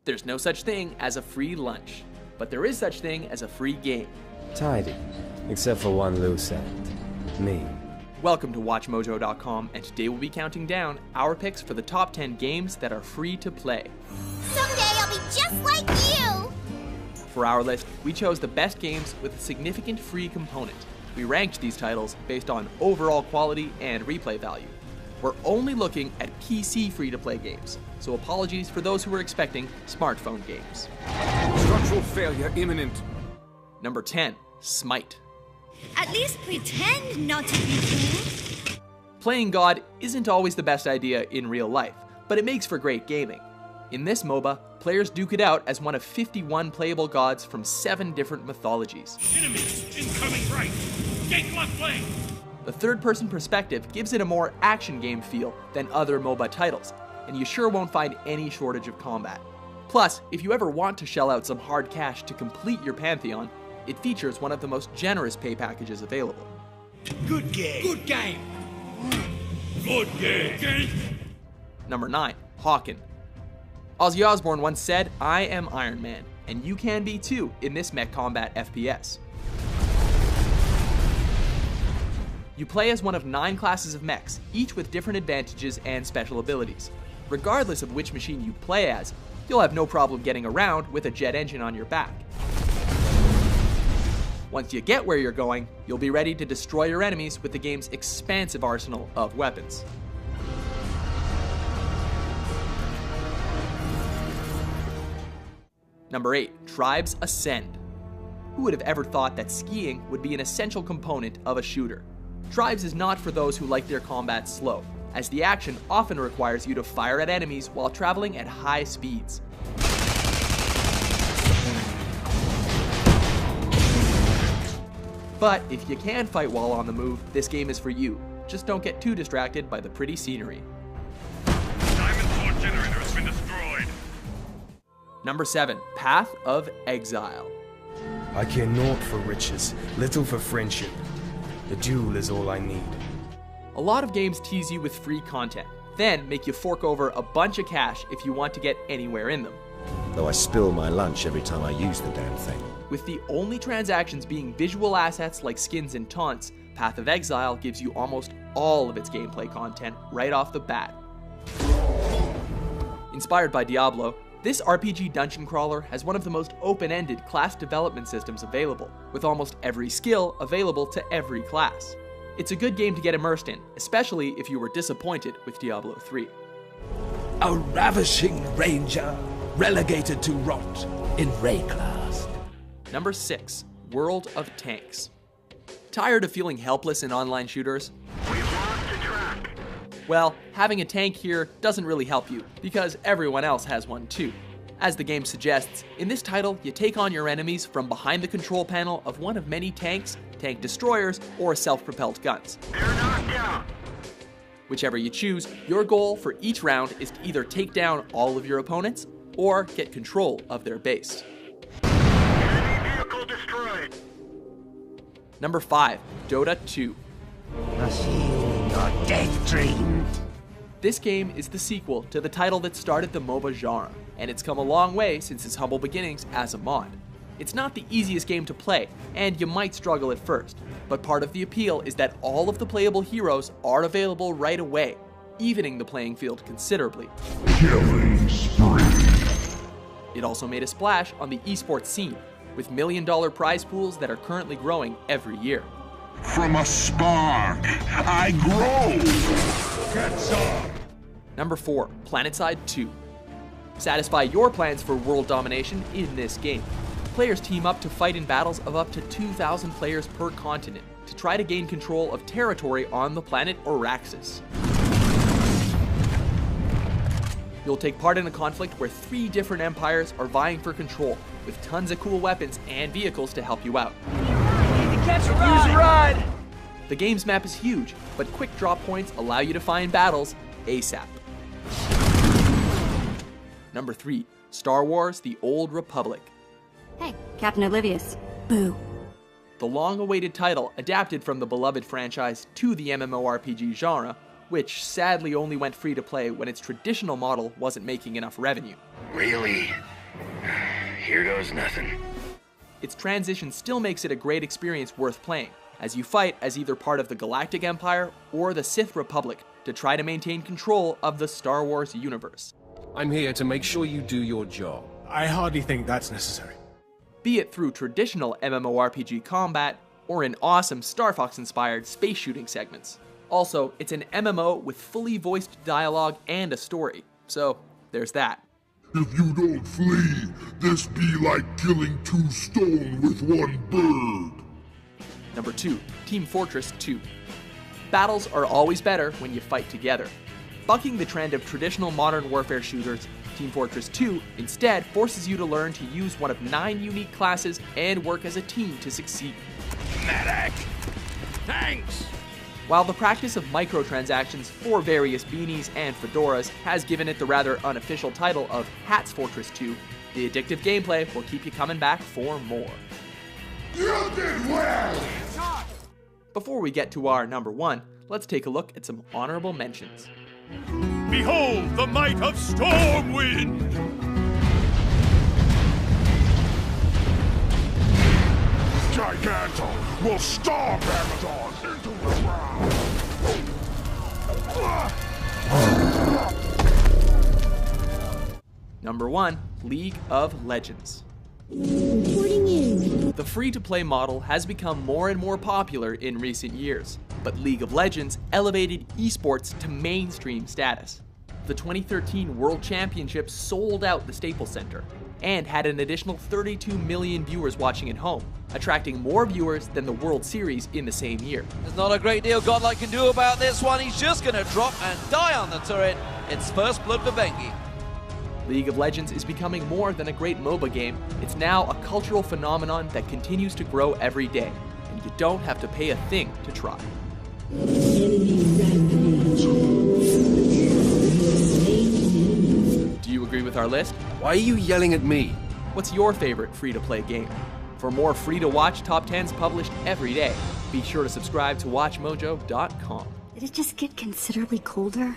There's no such thing as a free lunch, but there is such thing as a free game. Tidy, except for one loose end. Me. Welcome to WatchMojo.com, and today we'll be counting down our picks for the top 10 games that are free to play. Someday I'll be just like you! For our list, we chose the best games with a significant free component. We ranked these titles based on overall quality and replay value. We're only looking at PC free-to-play games, so apologies for those who were expecting smartphone games. Structural failure imminent. Number 10, Smite. At least pretend not to be fooled. Playing God isn't always the best idea in real life, but it makes for great gaming. In this MOBA, players duke it out as one of 51 playable gods from 7 different mythologies. Enemies incoming right. Take left lane. The third-person perspective gives it a more action game feel than other MOBA titles, and you sure won't find any shortage of combat. Plus, if you ever want to shell out some hard cash to complete your pantheon, it features one of the most generous pay packages available. Good game. Good game. Good game. Number 9, Hawken. Ozzy Osbourne once said, "I am Iron Man," and you can be too in this mech combat FPS. You play as one of 9 classes of mechs, each with different advantages and special abilities. Regardless of which machine you play as, you'll have no problem getting around with a jet engine on your back. Once you get where you're going, you'll be ready to destroy your enemies with the game's expansive arsenal of weapons. Number 8, Tribes Ascend. Who would have ever thought that skiing would be an essential component of a shooter? Tribes is not for those who like their combat slow, as the action often requires you to fire at enemies while traveling at high speeds. But if you can fight while on the move, this game is for you. Just don't get too distracted by the pretty scenery. Diamond Sword generator has been destroyed. Number 7, Path of Exile. I care naught for riches, little for friendship. The duel is all I need. A lot of games tease you with free content, then make you fork over a bunch of cash if you want to get anywhere in them. Though I spill my lunch every time I use the damn thing. With the only transactions being visual assets like skins and taunts, Path of Exile gives you almost all of its gameplay content right off the bat. Inspired by Diablo, this RPG dungeon crawler has one of the most open-ended class development systems available, with almost every skill available to every class. It's a good game to get immersed in, especially if you were disappointed with Diablo 3. A ravishing ranger, relegated to rot in Rayclast. Number 6, World of Tanks. Tired of feeling helpless in online shooters? We've lost the track. Well, having a tank here doesn't really help you, because everyone else has one too. As the game suggests, in this title, you take on your enemies from behind the control panel of one of many tanks, tank destroyers, or self-propelled guns. They're knocked down. Whichever you choose, your goal for each round is to either take down all of your opponents, or get control of their base. Enemy vehicle destroyed. Number 5, Dota 2. Machine your death dream. This game is the sequel to the title that started the MOBA genre, and it's come a long way since its humble beginnings as a mod. It's not the easiest game to play, and you might struggle at first, but part of the appeal is that all of the playable heroes are available right away, evening the playing field considerably. Killing spree. It also made a splash on the esports scene, with million-dollar prize pools that are currently growing every year. From a spark, I grow. Get some. Number 4, PlanetSide 2. Satisfy your plans for world domination in this game. Players team up to fight in battles of up to 2,000 players per continent to try to gain control of territory on the planet Araxis. You'll take part in a conflict where 3 different empires are vying for control, with tons of cool weapons and vehicles to help you out. Catch a ride. The game's map is huge, but quick drop points allow you to find battles ASAP. Number 3, Star Wars: The Old Republic. Hey, Captain Oblivious. Boo. the long-awaited title adapted from the beloved franchise to the MMORPG genre, which sadly only went free to play when its traditional model wasn't making enough revenue. Really? Here goes nothing. Its transition still makes it a great experience worth playing, as you fight as either part of the Galactic Empire or the Sith Republic to try to maintain control of the Star Wars universe. I'm here to make sure you do your job. I hardly think that's necessary. Be it through traditional MMORPG combat or in awesome Star Fox-inspired space shooting segments. Also, it's an MMO with fully voiced dialogue and a story, so there's that. If you don't flee, this be like killing 2 stone with 1 bird. Number 2, Team Fortress 2. Battles are always better when you fight together. Bucking the trend of traditional modern warfare shooters, Team Fortress 2 instead forces you to learn to use one of 9 unique classes and work as a team to succeed. Medic! Thanks! While the practice of microtransactions for various beanies and fedoras has given it the rather unofficial title of Hats Fortress 2, the addictive gameplay will keep you coming back for more. You did well! Before we get to our number 1, let's take a look at some honorable mentions. Behold the might of Stormwind! Giganto will stomp Amazon into the ground! Number 1, League of Legends. Reporting in. The free-to-play model has become more and more popular in recent years, but League of Legends elevated esports to mainstream status. The 2013 World Championships sold out the Staples Center and had an additional 32 million viewers watching at home, attracting more viewers than the World Series in the same year. There's not a great deal Godlike can do about this one. He's just going to drop and die on the turret. It's first blood for Bengi. League of Legends is becoming more than a great MOBA game. It's now a cultural phenomenon that continues to grow every day, and you don't have to pay a thing to try. Do you agree with our list? Why are you yelling at me? What's your favorite free-to-play game? For more free-to-watch top 10s published every day, be sure to subscribe to WatchMojo.com. Did it just get considerably colder?